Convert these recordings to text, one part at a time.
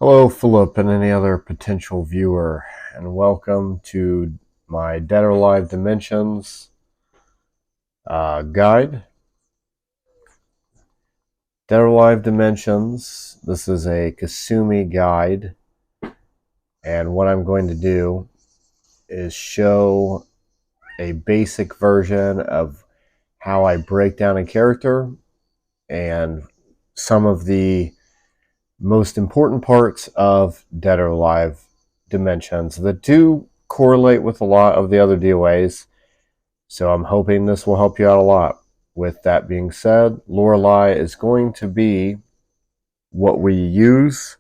Hello, Philip, and any other potential viewer, and welcome to my Dead or Alive Dimensions guide. Dead or Alive Dimensions, this is a Kasumi guide, and what I'm going to do is show a basic version of how I break down a character and some of the most important parts of Dead or Alive Dimensions that do correlate with a lot of the other DOAs. So I'm hoping this will help you out a lot. With that being said, Lorelei is going to be what we use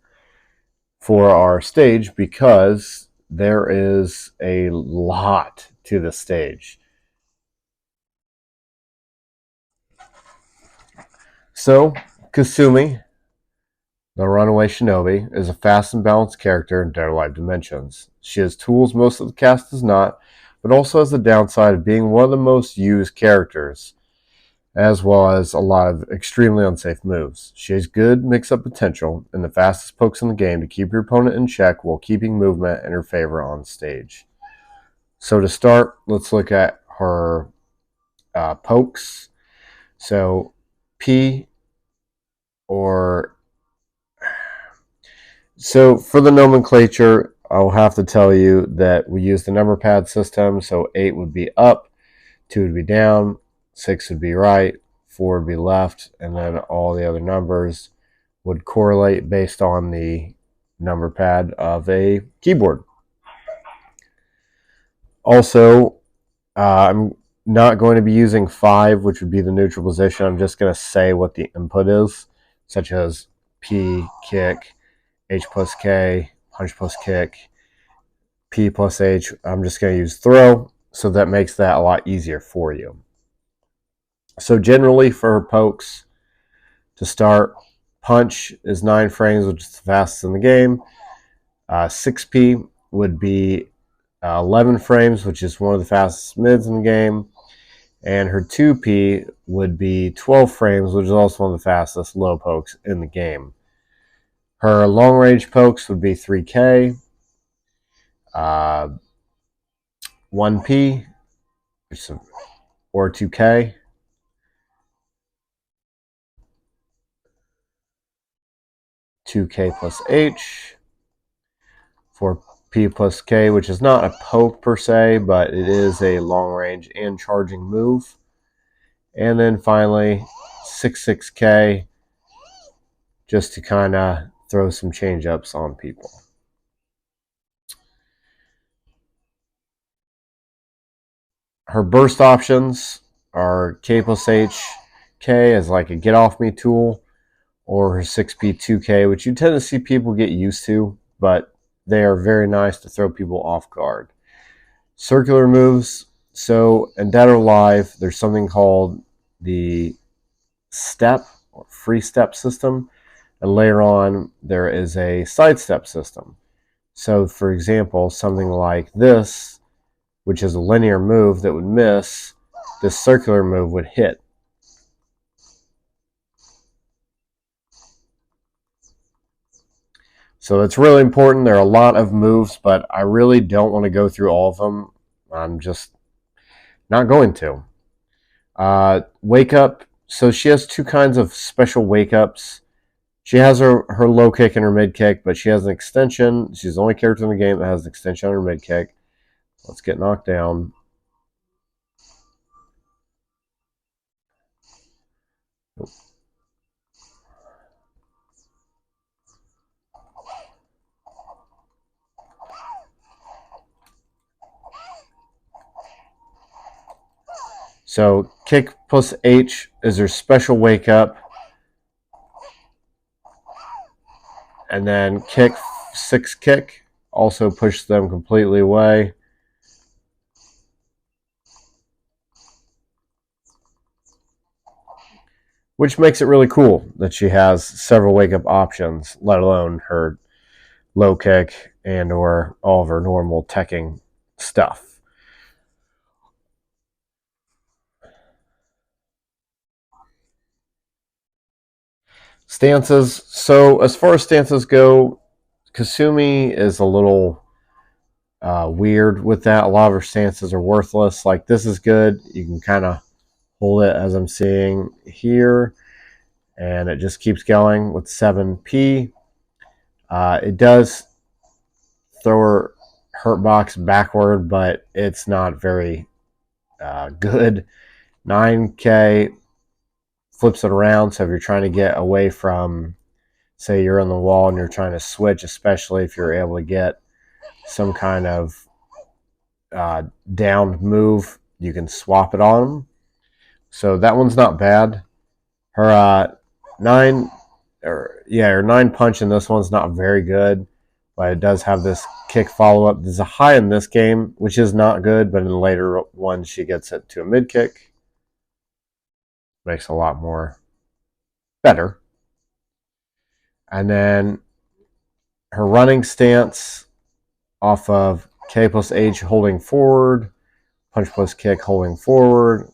for our stage because there is a lot to the stage. So, Kasumi, the Runaway Shinobi, is a fast and balanced character in Dead or Alive Dimensions. She has tools most of the cast does not, but also has the downside of being one of the most used characters, as well as a lot of extremely unsafe moves. She has good mix-up potential and the fastest pokes in the game to keep your opponent in check while keeping movement in her favor on stage. So to start, let's look at her pokes. So P or So for the nomenclature, I'll have to tell you that we use the number pad system. So 8 would be up, 2 would be down, 6 would be right, 4 would be left, and then all the other numbers would correlate based on the number pad of a keyboard. Also, I'm not going to be using 5, which would be the neutral position. I'm just going to say what the input is, such as P, kick, H plus K, punch plus kick, P plus H. I'm just going to use throw, so that makes that a lot easier for you. So generally for pokes, to start, punch is 9 frames, which is the fastest in the game. 6P would be 11 frames, which is one of the fastest mids in the game. And her 2P would be 12 frames, which is also one of the fastest low pokes in the game. Her long range pokes would be 3K, 1P, or 2K. 2K plus H, 4P plus K, which is not a poke per se, but it is a long range and charging move. And then finally, 66K, just to kind of throw some change ups on people. Her burst options are K plus H, K as like a get off me tool, or her 6P 2K, which you tend to see people get used to, but they are very nice to throw people off guard. Circular moves. So in Dead or Alive, there's something called the step or free step system, and later on there is a sidestep system. So for example, something like this, which is a linear move that would miss, this circular move would hit. So it's really important. There are a lot of moves, but I really don't want to go through all of them. I'm just not going to. Wake up. So she has two kinds of special wake ups. She has her low kick and her mid kick, but she has an extension. She's the only character in the game that has an extension on her mid kick. Let's get knocked down. So kick plus H is her special wake up. And then kick, 6 kick, also pushes them completely away. Which makes it really cool that she has several wake up options, let alone her low kick and or all of her normal teching stuff. Stances. So as far as stances go, Kasumi is a little weird with that. A lot of her stances are worthless. Like, this is good. You can kind of hold it as I'm seeing here, and it just keeps going with 7P. It does throw her hurt box backward, but it's not very good. 9K flips it around, so if you're trying to get away from, say you're on the wall and you're trying to switch, especially if you're able to get some kind of downed move, you can swap it on them. So that one's not bad. Her her 9 punch in this one's not very good, but it does have this kick follow up. There's a high in this game, which is not good, but in later ones she gets it to a mid kick. Makes a lot more better. And then her running stance off of K plus H holding forward, punch plus kick holding forward,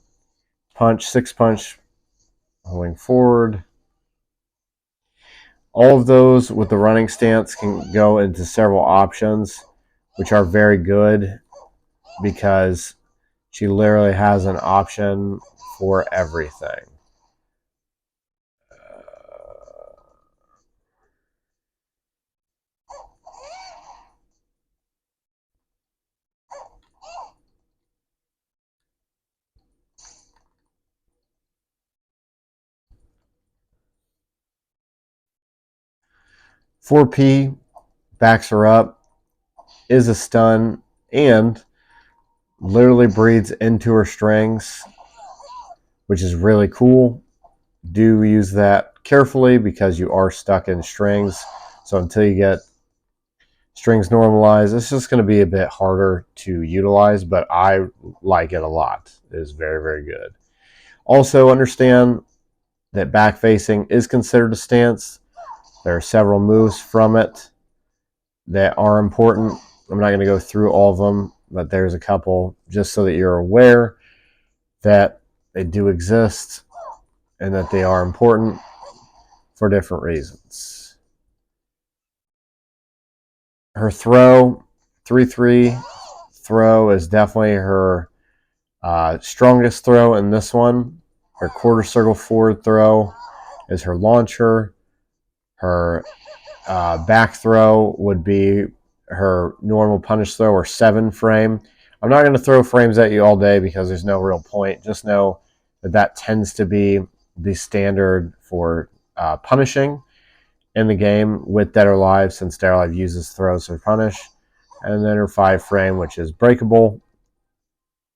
punch, 6 punch holding forward. All of those with the running stance can go into several options, which are very good because she literally has an option for everything. 4P backs her up, is a stun, and literally breathes into her strings, which is really cool. Do use that carefully because you are stuck in strings. So until you get strings normalized, it's just going to be a bit harder to utilize, but I like it a lot. It is very, very good. Also understand that back facing is considered a stance. There are several moves from it that are important. I'm not going to go through all of them, but there's a couple just so that you're aware that they do exist and that they are important for different reasons. Her throw, 3-3 throw, is definitely her strongest throw in this one. Her quarter circle forward throw is her launcher. Her back throw would be her normal punish throw or 7 frame. I'm not going to throw frames at you all day because there's no real point. Just know that that tends to be the standard for punishing in the game with Dead or Alive, since Dead or Alive uses throws for punish. And then her 5 frame, which is breakable,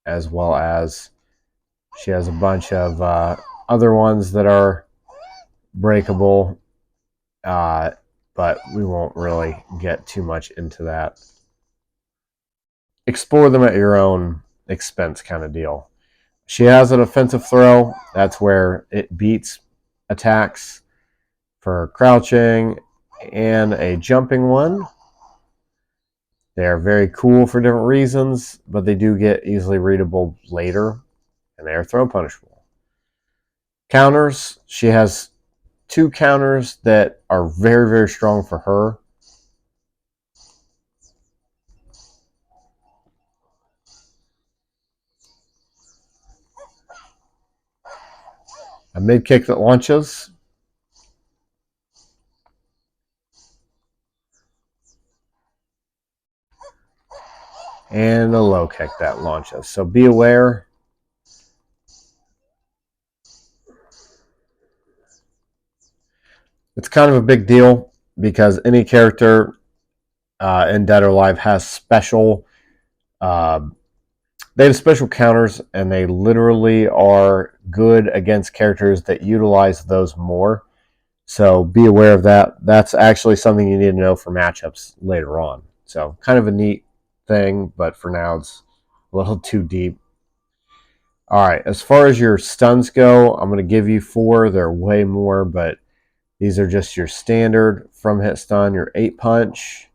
as well as she has a bunch of other ones that are breakable, but we won't really get too much into that. Explore them at your own expense kind of deal. She has an offensive throw. That's where it beats attacks for crouching, and a jumping one. They are very cool for different reasons, but they do get easily readable later, and they are throw punishable. Counters. She has 2 counters that are very, very strong for her. A mid kick that launches, and a low kick that launches. So be aware. It's kind of a big deal because any character in Dead or Alive has special they have special counters, and they literally are good against characters that utilize those more. So be aware of that. That's actually something you need to know for matchups later on. So kind of a neat thing, but for now it's a little too deep. All right, as far as your stuns go, I'm going to give you 4. There are way more, but these are just your standard from hit stun. Your 8 punch,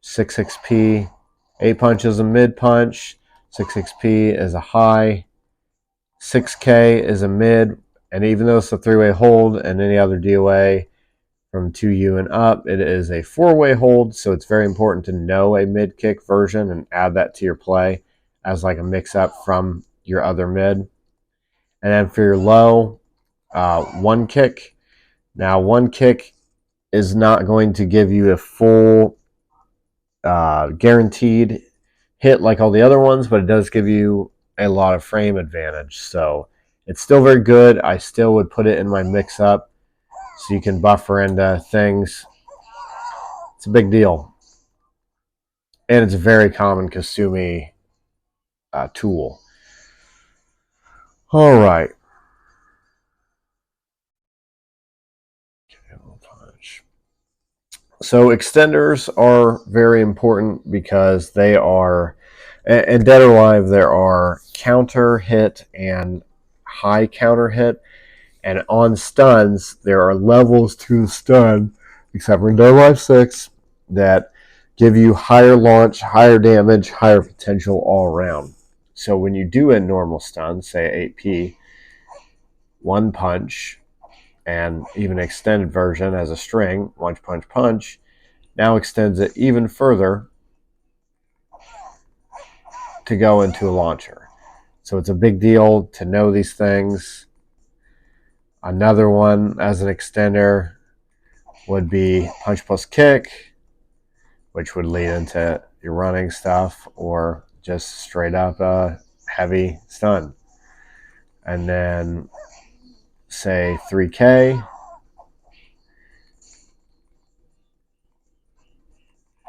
6XP. 8 punch is a mid punch. 6XP is a high. 6K is a mid. And even though it's a 3-way hold and any other DOA, from 2U and up. It is a 4-way hold, so it's very important to know a mid-kick version and add that to your play as like a mix-up from your other mid. And then for your low, 1 kick. Now, 1 kick is not going to give you a full guaranteed hit like all the other ones, but it does give you a lot of frame advantage. So it's still very good. I still would put it in my mix-up so you can buffer into things. It's a big deal. And it's a very common Kasumi tool. All right. So extenders are very important because they are, in Dead or Alive, there are counter hit and high counter hit. And on stuns, there are levels to the stun, except for in Dead or Alive 6, that give you higher launch, higher damage, higher potential all around. So when you do a normal stun, say 8P, 1 punch, and even extended version as a string, punch, punch, punch, now extends it even further to go into a launcher. So it's a big deal to know these things. Another one as an extender would be punch plus kick, which would lead into your running stuff or just straight up a heavy stun. And then say 3K,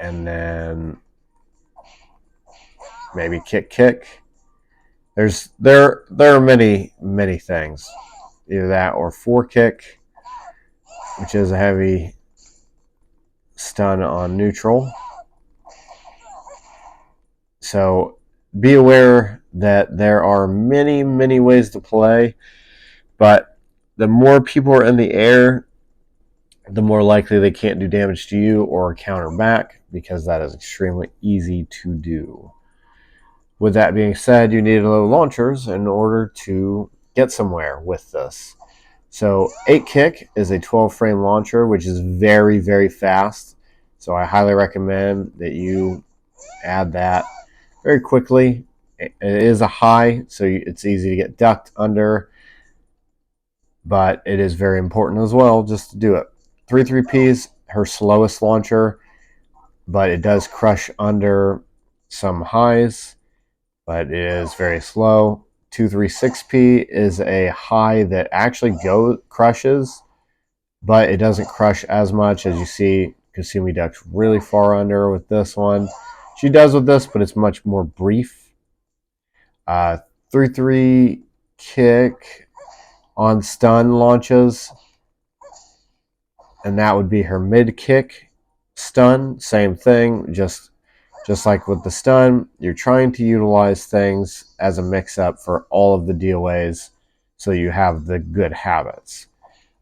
and then maybe kick. There are many things. Either that or 4 kick, which is a heavy stun on neutral. So be aware that there are many ways to play, but the more people are in the air, the more likely they can't do damage to you or counter back, because that is extremely easy to do. With that being said, you need low launchers in order to get somewhere with this. So 8 kick is a 12 frame launcher, which is very fast. So I highly recommend that you add that very quickly. It is a high, so it's easy to get ducked under, but it is very important as well just to do it. 3-3P is her slowest launcher, but it does crush under some highs, but it is very slow. 2-3-6P is a high that actually crushes, but it doesn't crush as much as you see Kasumi ducks really far under with this one. She does with this, but it's much more brief. 3-3 kick on stun launches, and that would be her mid kick stun. Same thing, just like with the stun, you're trying to utilize things as a mix-up for all of the DOAs so you have the good habits.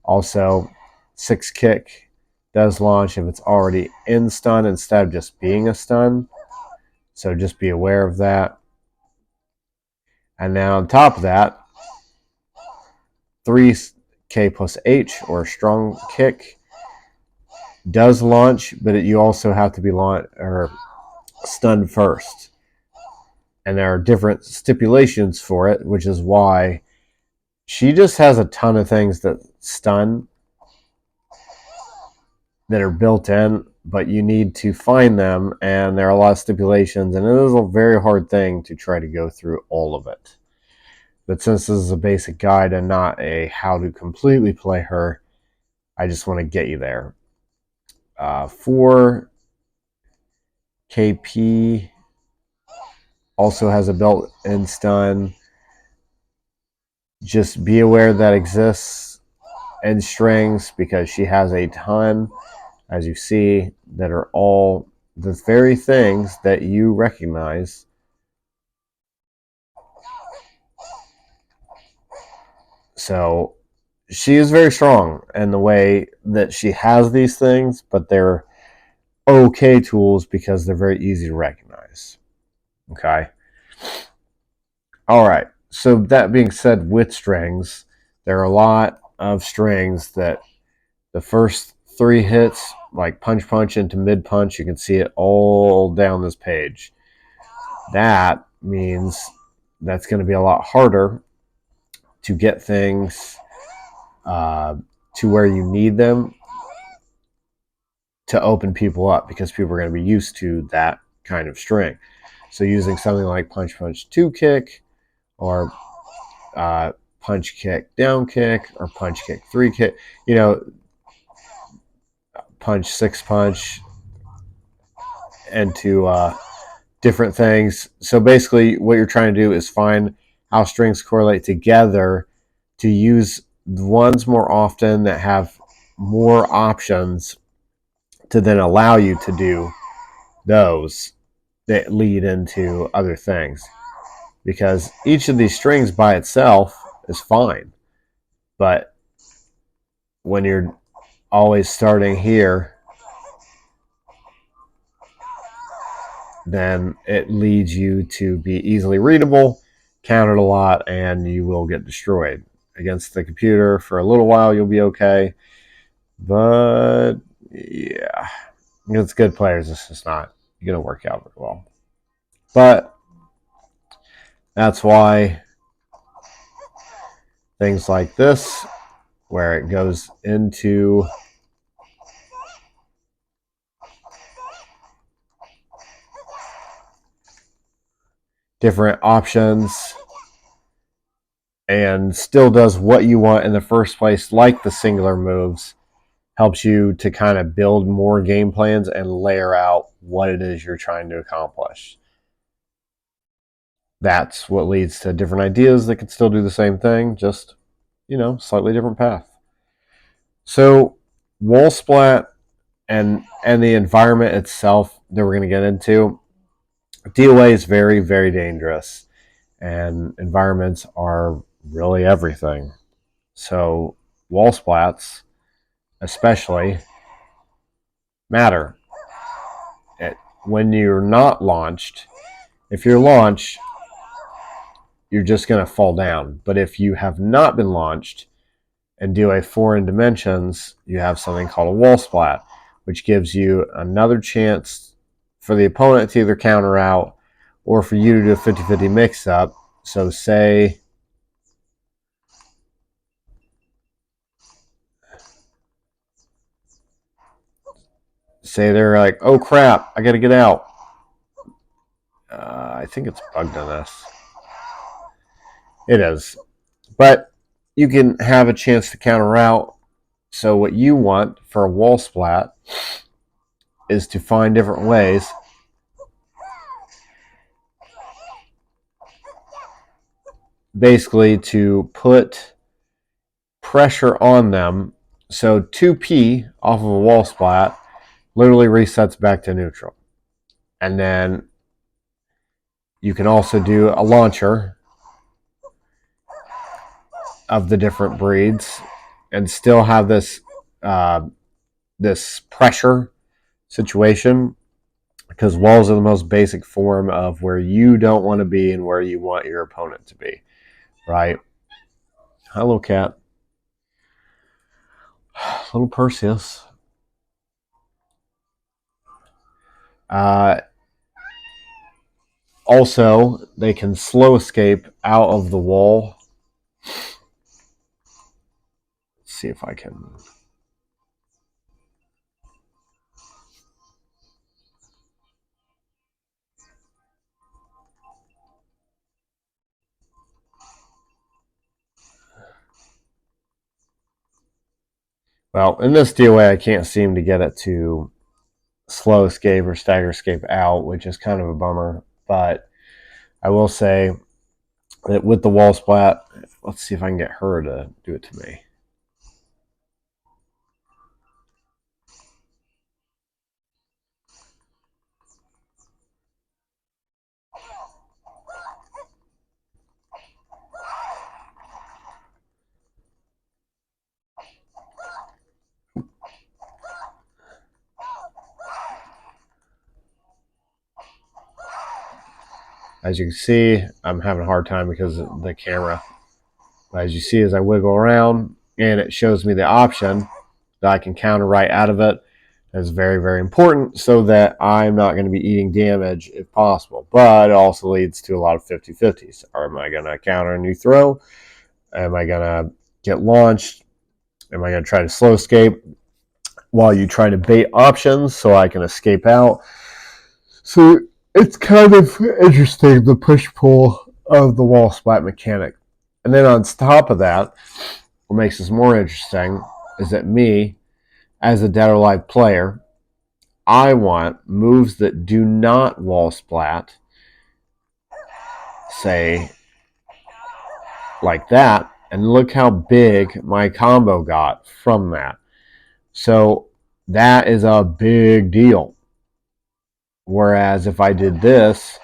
Also, 6 kick does launch if it's already in stun instead of just being a stun. So just be aware of that. And then on top of that, 3K plus H or strong kick does launch, but you also have to be stunned first. And there are different stipulations for it, which is why she just has a ton of things that stun that are built in, but you need to find them, and there are a lot of stipulations, and it is a very hard thing to try to go through all of it. But since this is a basic guide and not a how to completely play her, I just want to get you there. 4 KP also has a built-in stun. Just be aware that exists in strings because she has a ton, as you see, that are all the very things that you recognize. So she is very strong in the way that she has these things, but they're okay tools because they're very easy to recognize. Okay. All right. So that being said, with strings, there are a lot of strings that the first 3 hits, like punch punch into mid punch. You can see it all down this page. That means that's going to be a lot harder to get things to where you need them to open people up, because people are going to be used to that kind of string. So using something like punch punch 2 kick, or punch kick down kick, or punch kick 3 kick, punch 6 punch into different things. So basically what you're trying to do is find how strings correlate together to use the ones more often that have more options to then allow you to do those that lead into other things. Because each of these strings by itself is fine. But when you're always starting here, then it leads you to be easily readable, counted a lot, and you will get destroyed. Against the computer for a little while, you'll be okay. But yeah, against good players, it's just not going to work out very well. But that's why things like this, where it goes into different options and still does what you want in the first place, like the singular moves, helps you to kind of build more game plans and layer out what it is you're trying to accomplish. That's what leads to different ideas that can still do the same thing, just, slightly different path. So wall splat and the environment itself that we're going to get into, DOA is very, very dangerous, and environments are really everything. So wall splats especially matter. When you're not launched, if you're launched, you're just going to fall down. But if you have not been launched and do a 4 in dimensions, you have something called a wall splat, which gives you another chance for the opponent to either counter out or for you to do a 50-50 mix-up. So say they're like, oh crap, I got to get out. I think it's bugged on this. It is. But you can have a chance to counter out. So what you want for a wall splat is to find different ways basically to put pressure on them. So 2P off of a wall splat literally resets back to neutral. And then you can also do a launcher of the different breeds and still have this this pressure situation, because walls are the most basic form of where you don't want to be and where you want your opponent to be, right? Hello, cat. Little Perseus. Also, they can slow escape out of the wall. Let's see if I can. Well, in this DOA, I can't seem to get it to slow escape or stagger escape out, which is kind of a bummer. But I will say that with the wall splat, let's see if I can get her to do it to me. As you can see, I'm having a hard time because of the camera. But as you see, as I wiggle around and it shows me the option, that I can counter right out of it. That's very, very important so that I'm not going to be eating damage if possible. But it also leads to a lot of 50-50s. Am I going to counter a new throw? Am I going to get launched? Am I going to try to slow escape while you try to bait options so I can escape out? So it's kind of interesting, the push-pull of the wall splat mechanic. And then on top of that, what makes this more interesting is that me, as a Dead or Alive player, I want moves that do not wall splat, say, like that, and look how big my combo got from that. So that is a big deal. Whereas if I did this,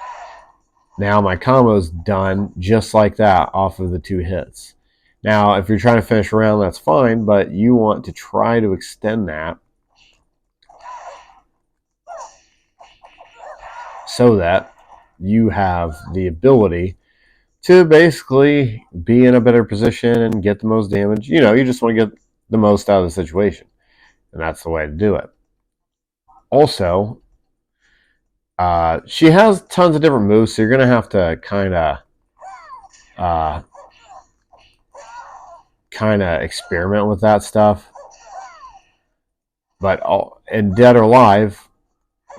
now my combo's done just like that off of the 2 hits. Now, if you're trying to finish a round, that's fine, but you want to try to extend that so that you have the ability to basically be in a better position and get the most damage. You just want to get the most out of the situation, and that's the way to do it. Also, she has tons of different moves, so you're going to have to kind of experiment with that stuff. But in Dead or Alive,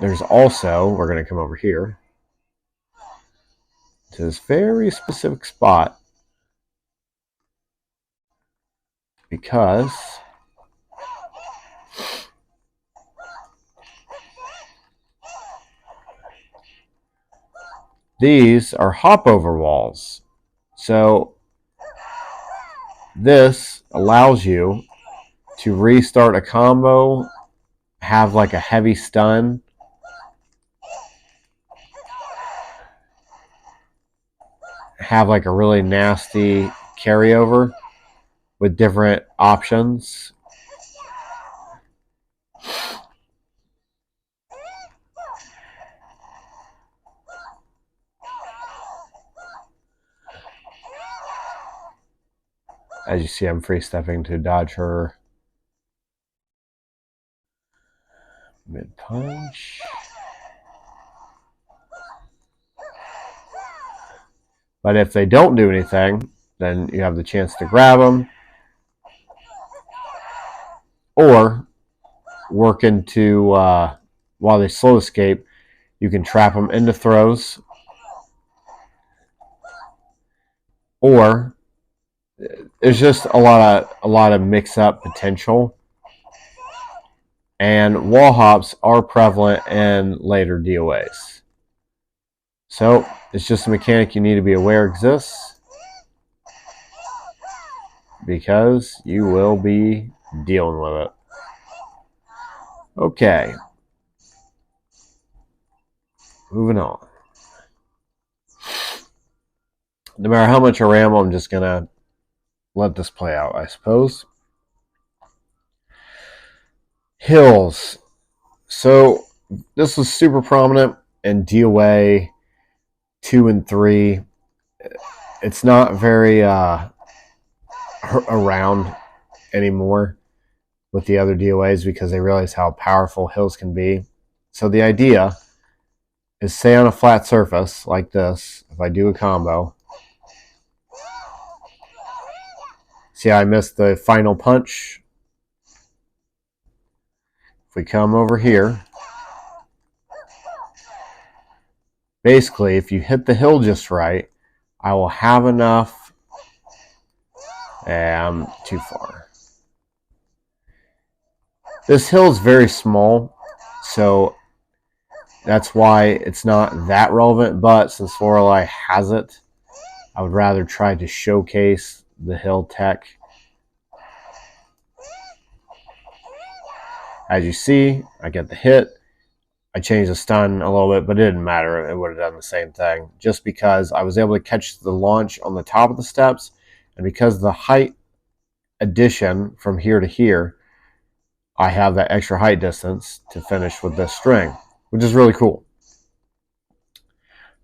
there's also, we're going to come over here to this very specific spot, because these are hop over walls. So this allows you to restart a combo, have like a heavy stun, have like a really nasty carryover with different options. As you see, I'm free stepping to dodge her mid punch. But if they don't do anything, then you have the chance to grab them or work into, while they slow escape, you can trap them into throws, or there's just a lot of mix-up potential. And wall hops are prevalent in later DOAs. So it's just a mechanic you need to be aware exists, because you will be dealing with it. Okay. Moving on. No matter how much I ramble, I'm just going to let this play out, I suppose. Hills. So this was super prominent in DOA 2 and 3. It's not very around anymore with the other DOAs because they realize how powerful hills can be. So the idea is, say on a flat surface like this, if I do a combo, see how I missed the final punch? If we come over here, basically if you hit the hill just right, I will have enough. I'm too far. This hill is very small, so that's why it's not that relevant, but since Lorelei has it, I would rather try to showcase the hill tech. As you see, I get the hit. I changed the stun a little bit, but it didn't matter. It would have done the same thing, just because I was able to catch the launch on the top of the steps, and because of the height addition from here to here, I have that extra height distance to finish with this string, which is really cool.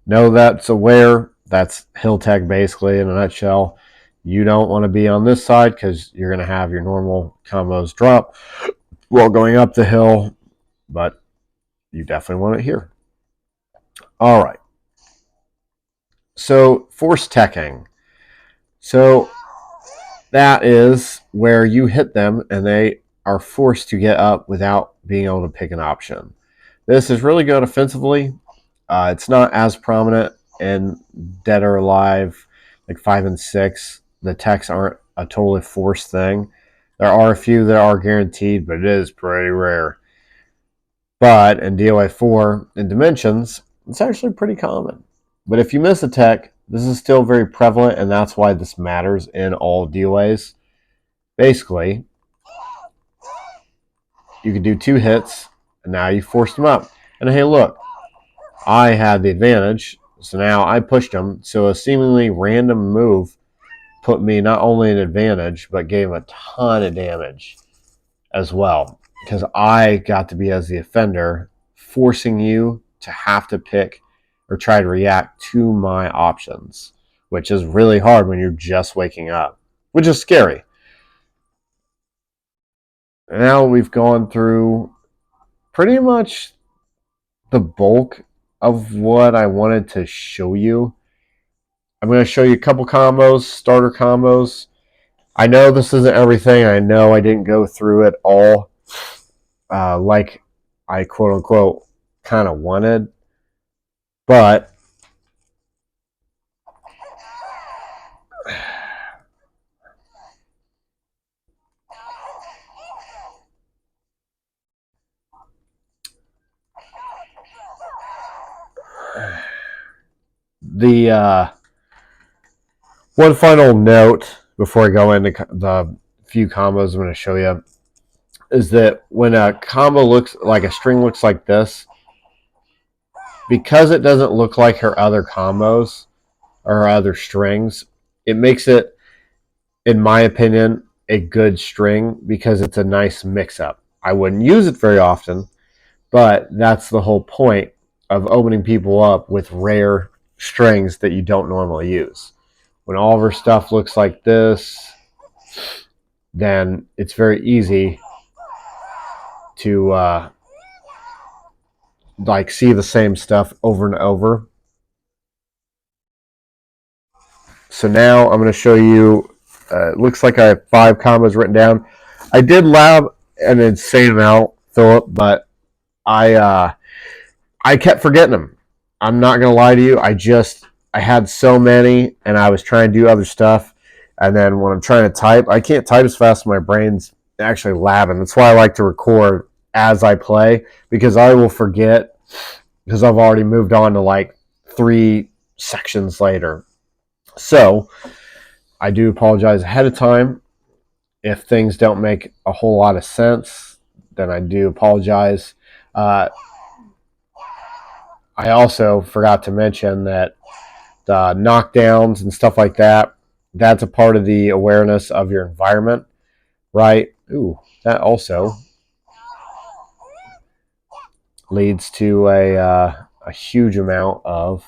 Know that's aware. That's hill tech basically in a nutshell. You don't want to be on this side because you're going to have your normal combos drop while going up the hill, but you definitely want it here. All right. So force teching. So that is where you hit them and they are forced to get up without being able to pick an option. This is really good offensively. It's not as prominent in Dead or Alive, like 5 and 6. The techs aren't a totally forced thing. There are a few that are guaranteed, but it is pretty rare. But in DOA 4, in Dimensions, it's actually pretty common. But if you miss a tech, this is still very prevalent, and that's why this matters in all DOAs. Basically, you can do 2 hits, and now you forced them up. And hey, look, I had the advantage, so now I pushed him. So a seemingly random move put me not only an advantage, but gave a ton of damage as well. Because I got to be as the offender, forcing you to have to pick or try to react to my options, which is really hard when you're just waking up, which is scary. Now we've gone through pretty much the bulk of what I wanted to show you. I'm going to show you a couple combos, starter combos. I know this isn't everything. I know I didn't go through it all like I quote unquote kind of wanted. But the one final note before I go into the few combos I'm going to show you is that when a combo looks like a string looks like this, because it doesn't look like her other combos or her other strings, it makes it, in my opinion, a good string because it's a nice mix-up. I wouldn't use it very often, but that's the whole point of opening people up with rare strings that you don't normally use. When all of her stuff looks like this, then it's very easy to like see the same stuff over and over. So now I'm going to show you. It looks like I have 5 combos written down. I did lab an insane amount, Philip, but I kept forgetting them. I'm not gonna lie to you. I had so many, and I was trying to do other stuff. And then when I'm trying to type, I can't type as fast as my brain's actually labbing. That's why I like to record as I play because I will forget because I've already moved on to like 3 sections later. So I do apologize ahead of time if things don't make a whole lot of sense. Then I do apologize. I also forgot to mention that the knockdowns and stuff like that, that's a part of the awareness of your environment, right? Ooh, that also leads to a huge amount of,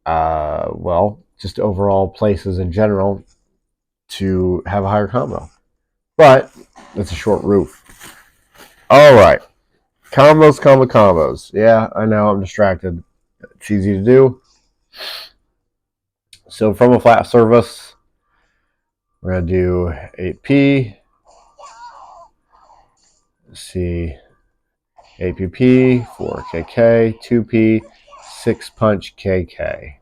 well, just overall places in general to have a higher combo. But it's a short roof. All right. Combos. Yeah, I know, I'm distracted. It's easy to do. So from a flat surface, we're going to do 8P. Let's see. APP, 4KK, 2P, 6 punch KK.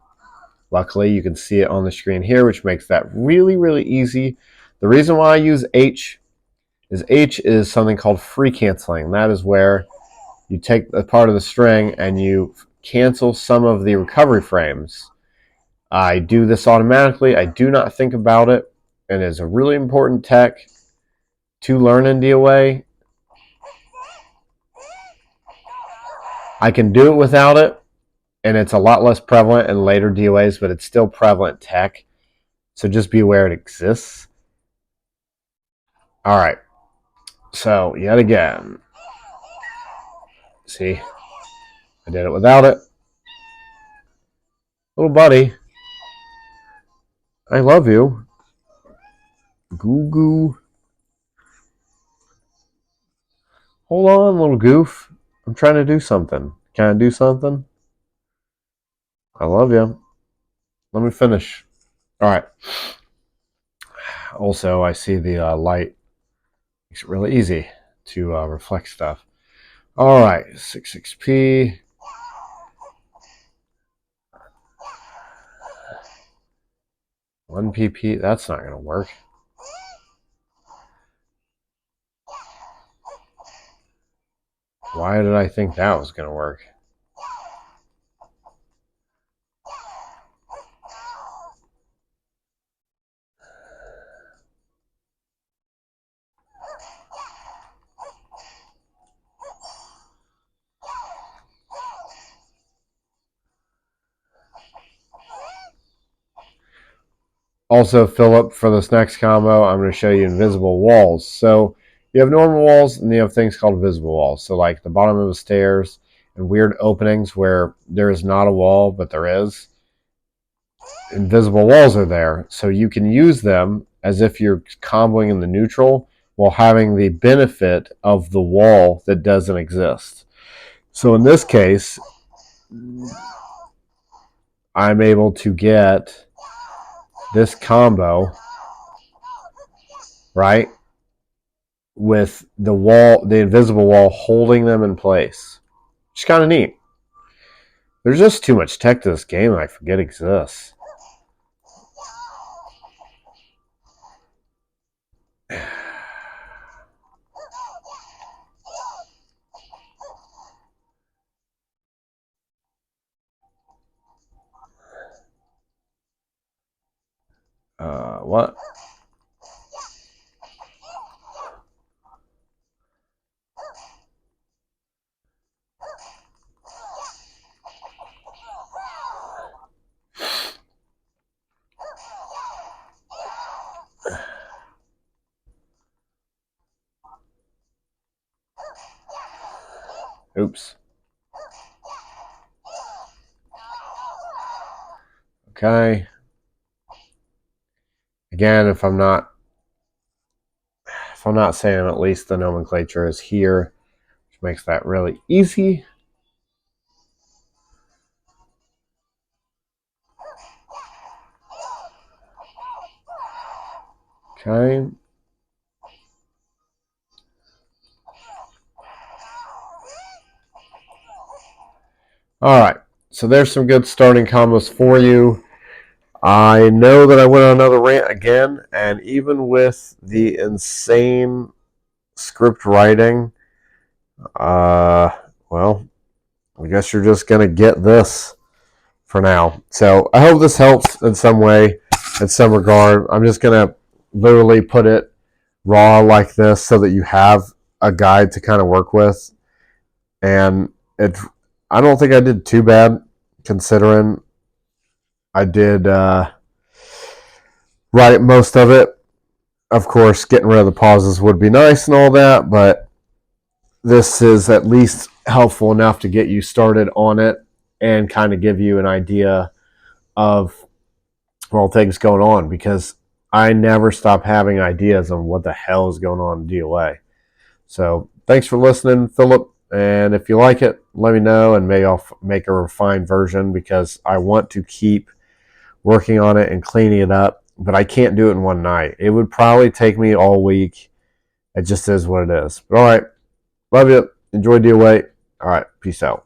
Luckily, you can see it on the screen here, which makes that really, really easy. The reason why I use H is something called free canceling. That is where you take a part of the string and you cancel some of the recovery frames. I do this automatically. I do not think about it. It is a really important tech to learn in DOA. I can do it without it, and it's a lot less prevalent in later DOAs, but it's still prevalent tech. So just be aware it exists. All right. So yet again, see, I did it without it. Little buddy, I love you. Goo goo. Hold on, little goof. I'm trying to do something. Can I do something? I love you. Let me finish. All right. Also, I see the light. Makes it really easy to reflect stuff. All right. 66p. 1pp. That's not going to work. Why did I think that was going to work? Also, Philip, for this next combo, I'm going to show you invisible walls. So you have normal walls and you have things called invisible walls. So like the bottom of the stairs and weird openings where there is not a wall, but there is. Invisible walls are there. So you can use them as if you're comboing in the neutral while having the benefit of the wall that doesn't exist. So in this case, I'm able to get this combo, right, with the wall, the invisible wall holding them in place. It's kind of neat. There's just too much tech to this game I forget exists. What? Oops. Okay. Again, if I'm not saying, at least the nomenclature is here, which makes that really easy. Okay. All right. So there's some good starting combos for you. I know that I went on another rant again, and even with the insane script writing, well, I guess you're just going to get this for now. So I hope this helps in some way, in some regard. I'm just going to literally put it raw like this so that you have a guide to kind of work with. And I don't think I did too bad considering I did write most of it. Of course, getting rid of the pauses would be nice and all that, but this is at least helpful enough to get you started on it and kind of give you an idea of, well, things going on, because I never stop having ideas on what the hell is going on in DOA. So thanks for listening, Philip. And if you like it, let me know, and maybe I'll make a refined version, because I want to keep working on it and cleaning it up, but I can't do it in one night. It would probably take me all week. It just is what it is. But all right. Love you. Enjoy DOA. All right. Peace out.